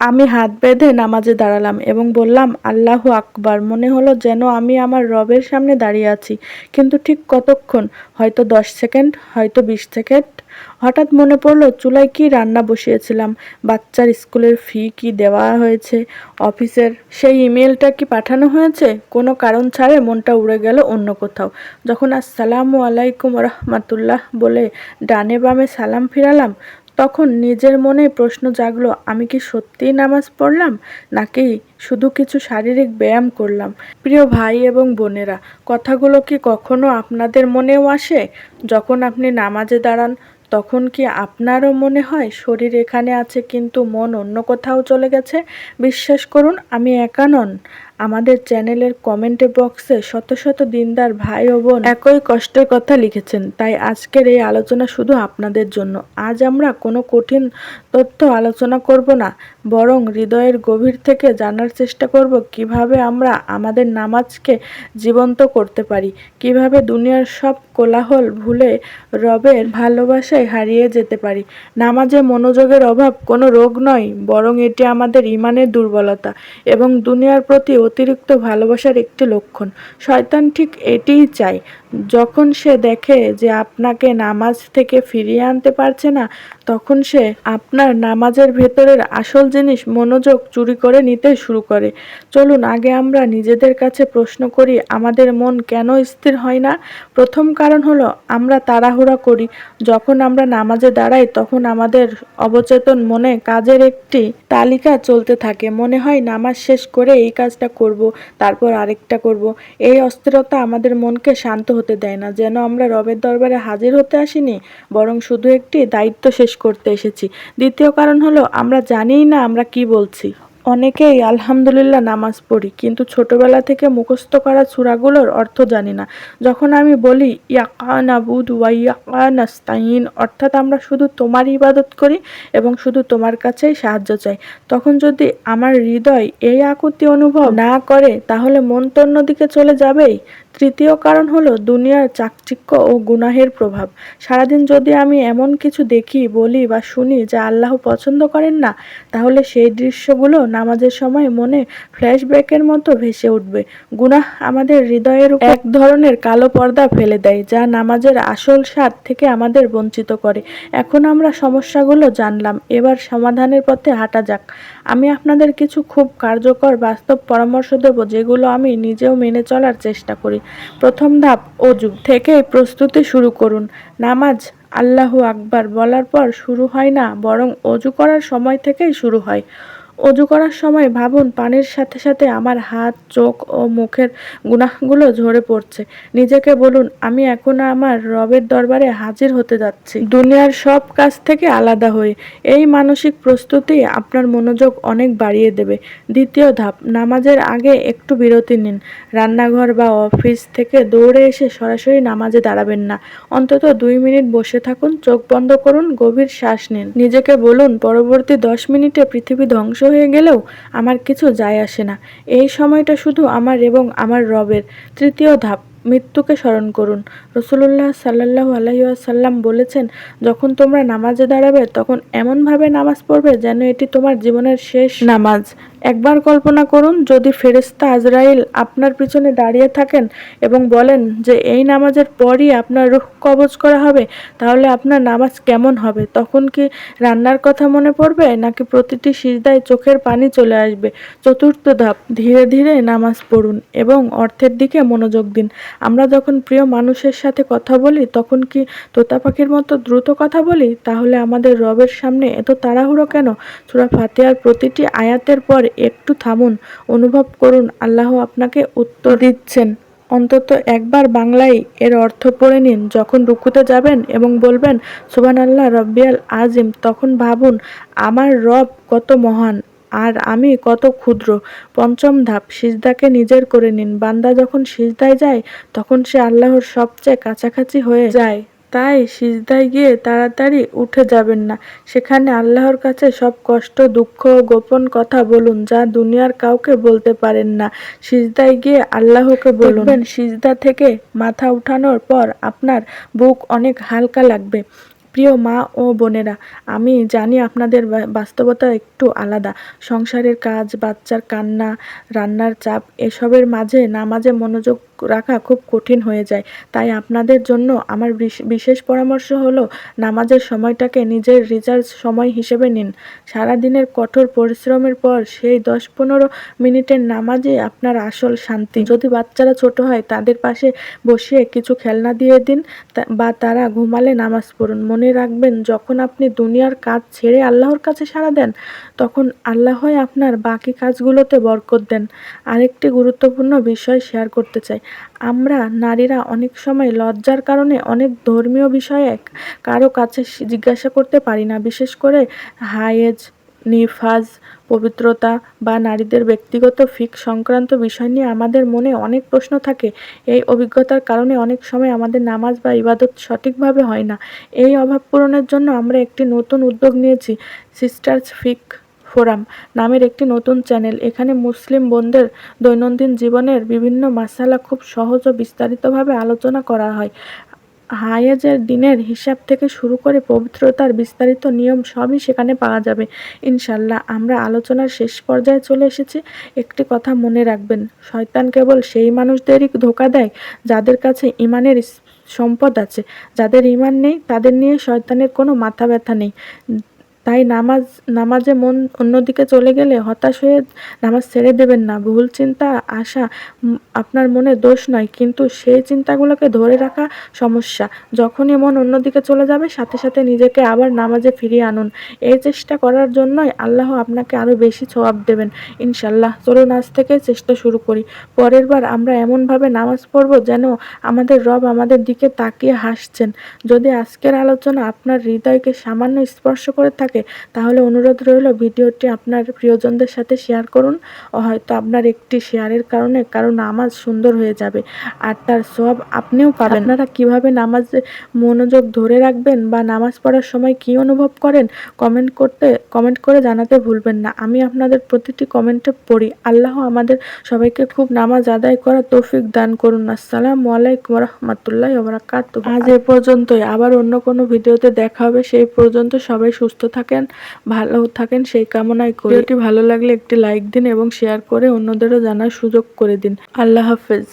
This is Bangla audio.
আমি হাত বেঁধে নামাজে দাঁড়ালাম এবং বললাম, আল্লাহু আকবার। মনে হলো যেন আমি আমার রবের সামনে দাঁড়িয়ে আছি। কিন্তু ঠিক কতক্ষণ? হয়তো 10 সেকেন্ড, হয়তো 20 সেকেন্ড। হঠাৎ মনে পড়লো চুলায় কি রান্না বসিয়েছিলাম, বাচ্চার স্কুলের ফি কি দেওয়া হয়েছে, অফিসের সেই ইমেলটা কি পাঠানো হয়েছে। কোনো কারণ ছাড়াই মনটা উড়ে গেল অন্য কোথাও। যখন আসসালামু আলাইকুম রহমাতুল্লাহ বলে ডানে বামে সালাম ফিরালাম, তখন নিজের মনে প্রশ্ন জাগলো, আমি কি সত্যিই নামাজ পড়লাম, নাকি শুধু কিছু শারীরিক ব্যায়াম করলাম? প্রিয় ভাই এবং বোনেরা, কথাগুলো কি কখনো আপনাদের মনেও আসে? যখন আপনি নামাজে দাঁড়ান, তখন কি আপনারও মনে হয় শরীর এখানে আছে কিন্তু মন অন্য কোথাও চলে গেছে? বিশ্বাস করুন, আমি একা নন। আমাদের চ্যানেলের কমেন্ট বক্সে শত শত দিনদার ভাই ও বোন একই কষ্টের কথা লিখেছেন। তাই আজকের এই আলোচনা শুধু আপনাদের জন্য। আজ আমরা কোনো কঠিন তথ্য আলোচনা করব না, বরং হৃদয়ের গভীর থেকে জানার চেষ্টা করব কিভাবে আমরা আমাদের নামাজকে জীবন্ত করতে পারি, কিভাবে দুনিয়ার সব কোলাহল ভুলে রবের ভালোবাসায় হারিয়ে যেতে পারি। নামাজে মনোযোগের অভাব কোনো রোগ নয়, বরং এটি আমাদের ঈমানের দুর্বলতা এবং দুনিয়ার প্রতি অতিরিক্ত ভালোবাসার একটি লক্ষণ। শয়তান ঠিক এটিই চায়। যখন সে দেখে যে আপনাকে নামাজ থেকে ফিরিয়ে আনতে পারছে না, তখন সে আপনার নামাজের ভেতরের আসল জিনিস মনোযোগ চুরি করে নিতে শুরু করে। চলুন আগে আমরা নিজেদের কাছে প্রশ্ন করি, আমাদের মন কেন স্থির হয় না? প্রথম কারণ হলো আমরা তাড়াহুড়া করি। যখন আমরা নামাজে দাঁড়াই, তখন আমাদের অবচেতন মনে কাজের একটি তালিকা চলতে থাকে। মনে হয় নামাজ শেষ করে এই কাজটা করব, তারপর আরেকটা করব। এই অস্থিরতা আমাদের মনকে শান্ত হতে দেয় না, যেন আমরা রবের দরবারে হাজির হতে আসিনি, বরং শুধু একটি দায়িত্ব শেষ করতে এসেছি। দ্বিতীয় কারণ হলো আমরা জানিই না আমরা কি বলছি। অনেকেই আলহামদুলিল্লাহ নামাজ পড়ি, কিন্তু ছোটবেলা থেকে মুখস্থ করা সূরাগুলোর অর্থ জানি না। যখন আমি বলি ইয়াকা নাবুদু ওয়া ইয়াকা নাস্তাইন, অর্থাৎ আমরা শুধু তোমারই ইবাদত করি এবং শুধু তোমার কাছেই সাহায্য চাই, তখন যদি আমার হৃদয় এই আকুতি অনুভব না করে, তাহলে মন তো অন্যদিকে চলে যাবেই। তৃতীয় কারণ হলো দুনিয়ার চাকচিক্য ও গুনাহের প্রভাব। সারাদিন যদি আমি এমন কিছু দেখি, বলি বা শুনি যা আল্লাহ পছন্দ করেন না, তাহলে সেই দৃশ্যগুলো নামাজের সময় মনে ফ্ল্যাশব্যাকের মতো ভেসে উঠবে। গুনাহ আমাদের হৃদয়ের উপর এক ধরনের কালো পর্দা ফেলে দেয়, যা নামাজের আসল স্বাদ থেকে আমাদের বঞ্চিত করে। এখন আমরা সমস্যাগুলো জানলাম, এবার সমাধানের পথে হাঁটা যাক। আমি আপনাদের কিছু খুব কার্যকর বাস্তব পরামর্শ দেব, যেগুলো আমি নিজেও মেনে চলার চেষ্টা করি। প্রথম ধাপ, অজু থেকেই প্রস্তুতি শুরু করুন। নামাজ আল্লাহু আকবার বলার পর শুরু হয় না, বরং অজু করার সময় থেকেই শুরু হয়। অজু করার সময় ভাবুন পানির সাথে সাথে আমার হাত, চোখ ও মুখের গুনাহগুলো ঝরে পড়ছে। নিজেকে বলুন, আমি এখন আমার রবের দরবারে হাজির হতে যাচ্ছি, দুনিয়ার সব কাজ থেকে আলাদা হয়ে। এই মানসিক প্রস্তুতি আপনার মনোযোগ অনেক বাড়িয়ে দেবে। দ্বিতীয় ধাপ, নামাজের আগে একটু বিরতি নিন। রান্নাঘর বা অফিস থেকে দৌড়ে এসে সরাসরি নামাজে দাঁড়াবেন না। অন্তত 2 মিনিট বসে থাকুন, চোখ বন্ধ করুন, গভীর শ্বাস নিন। নিজেকে বলুন, পরবর্তী 10 মিনিটে পৃথিবী ধ্বংস হয়ে গেলেও আমার কিছু যায় আসে না। এই সময়টা শুধু আমার এবং আমার রবের। তৃতীয় ধাপ, মৃত্যুকে স্মরণ করুন। রাসূলুল্লাহ সাল্লাল্লাহু আলাইহি ওয়াসাল্লাম বলেছেন, যখন তোমরা নামাজে দাঁড়াবে, তখন এমনভাবে নামাজ পড়বে যেন এটি তোমার জীবনের শেষ নামাজ। একবার কল্পনা করুন, যদি ফেরেশতা আজরাইল আপনার পিছনে দাঁড়িয়ে থাকেন এবং বলেন যে এই নামাজের পরই আপনার রূহ কবজ করা হবে, তাহলে আপনার নামাজ কেমন হবে? তখন কি রান্নার কথা মনে পড়বে, নাকি প্রতিটি সিজদায় চোখের পানি চলে আসবে? চতুর্থ ধাপ, ধীরে ধীরে নামাজ পড়ুন এবং অর্থের দিকে মনোযোগ দিন। আমরা যখন প্রিয় মানুষের সাথে কথা বলি, তখন কি তোতা পাখির মতো দ্রুত কথা বলি? তাহলে আমাদের রবের সামনে এত তাড়াহুড়ো কেন? সূরা ফাতিহার প্রতিটি আয়াতের পর একটু থামুন, অনুভব করুন আল্লাহ আপনাকে উত্তর দিচ্ছেন। অন্তত একবার বাংলায় এর অর্থ পড়ে নিন। যখন রুকুতে যাবেন এবং বলবেন সুবহানাল্লাহ রব্বিয়াল আজিম, তখন ভাবুন আমার রব কত মহান আর আমি কত ক্ষুদ্র। পঞ্চম ধাপ, সিজদাকে নিজের করে নিন। বান্দা যখন সিজদায় যায়, তখন সে আল্লাহর সবচেয়ে কাছাকাছি হয়ে যায়। তাই সিজদায় গিয়ে তাড়াতাড়ি উঠে যাবেন না। সেখানে আল্লাহর কাছে সব কষ্ট, দুঃখ ও গোপন কথা বলুন, যা দুনিয়ার কাউকে বলতে পারেন না। সিজদায় গিয়ে আল্লাহকে বলুন। দেখবেন সিজদা থেকে মাথা উঠানোর পর আপনার বুক অনেক হালকা লাগবে। প্রিয় মা ও বোনেরা, আমি জানি আপনাদের বাস্তবতা একটু আলাদা। সংসারের কাজ, বাচ্চার কান্না, রান্নার চাপ এসবের মাঝে নামাজে মনোযোগ রাখা খুব কঠিন হয়ে যায়। তাই আপনাদের জন্য আমার বিশেষ পরামর্শ হলো, নামাজের সময়টাকে নিজের রিচার্জ সময় হিসেবে নিন। সারাদিনের কঠোর পরিশ্রমের পর সেই 10-15 মিনিটের নামাজই আপনার আসল শান্তি। যদি বাচ্চারা ছোট হয় তাদের পাশে বসিয়ে কিছু খেলনা দিয়ে দিন, বা তারা ঘুমালে নামাজ পড়ুন। মনে রাখবেন, যখন আপনি দুনিয়ার কাজ ছেড়ে আল্লাহর কাছে সাড়া দেন, তখন আল্লাহই আপনার বাকি কাজগুলোতে বরকত দেন। আরেকটি গুরুত্বপূর্ণ বিষয় শেয়ার করতে চাই। আমরা নারীরা অনেক সময় লজ্জার কারণে অনেক ধর্মীয় বিষয়ে কারো কাছে জিজ্ঞাসা করতে পারি না। বিশেষ করে হায়েজ, নিফাজ, পবিত্রতা বা নারীদের ব্যক্তিগত ফিক সংক্রান্ত বিষয় নিয়ে আমাদের মনে অনেক প্রশ্ন থাকে। এই অভিজ্ঞতার কারণে অনেক সময় আমাদের নামাজ বা ইবাদত সঠিকভাবে হয় না। এই অভাব পূরণের জন্য আমরা একটি নতুন উদ্যোগ নিয়েছি, সিস্টার্স ফিক ফোরাম নামের একটি নতুন চ্যানেল। এখানে মুসলিম বোনদের দৈনন্দিন জীবনের বিভিন্ন মাসালা খুব সহজ ও বিস্তারিতভাবে আলোচনা করা হয়। হায়েজের দিনের হিসাব থেকে শুরু করে পবিত্রতার বিস্তারিত নিয়ম সবই সেখানে পাওয়া যাবে ইনশাল্লাহ। আমরা আলোচনার শেষ পর্যায়ে চলে এসেছি। একটি কথা মনে রাখবেন, শয়তান কেবল সেই মানুষদেরই ধোঁকা দেয় যাদের কাছে ঈমানের সম্পদ আছে। যাদের ঈমান নেই তাদের নিয়ে শয়তানের কোনো মাথা ব্যথা নেই। তাই নামাজে মন অন্যদিকে চলে গেলে হতাশ হয়ে নামাজ ছেড়ে দেবেন না। ভুল চিন্তা আসা আপনার মনে দোষ নয়, কিন্তু সেই চিন্তাগুলোকে ধরে রাখা সমস্যা। যখনই মন অন্যদিকে চলে যাবে, সাথে সাথে নিজেকে আবার নামাজে ফিরিয়ে আনুন। এই চেষ্টা করার জন্যই আল্লাহ আপনাকে আরও বেশি সওয়াব দেবেন ইনশাল্লাহ। চলুন আজ থেকে চেষ্টা শুরু করি। পরের বার আমরা এমনভাবে নামাজ পড়ব যেন আমাদের রব আমাদের দিকে তাকিয়ে হাসছেন। যদি আজকের আলোচনা আপনার হৃদয়কে সামান্য স্পর্শ করে থাকে, তাহলে অনুরোধ রইল ভিডিওটি আপনার প্রিয়জনদের সাথে শেয়ার করুন। হয়তো আপনার একটি শেয়ারের কারণে কারো নামাজ সুন্দর হয়ে যাবে, আর তার সওয়াব আপনিও পাবেন। আপনারা কিভাবে নামাজে মনোযোগ ধরে রাখবেন বা নামাজ পড়ার সময় কি অনুভব করেন, কমেন্ট করে জানাতে ভুলবেন না। আমি আপনাদের প্রতিটি কমেন্টে পড়ি। আল্লাহ আমাদের সবাইকে খুব নামাজ আদায় করার তৌফিক দান করুন। আসসালামু আলাইকুম ওয়া রাহমাতুল্লাহি ওয়া বারাকাতুহু। আজ এ পর্যন্তই। আবার অন্য কোনো ভিডিওতে দেখা হবে। সেই পর্যন্ত সবাই সুস্থ থাকেন, ভালো থাকেন সেই কামনাই করি। ভিডিওটি ভালো লাগলে একটি লাইক দিন এবং শেয়ার করে অন্যদেরও জানার সুযোগ করে দিন। আল্লাহ হাফেজ।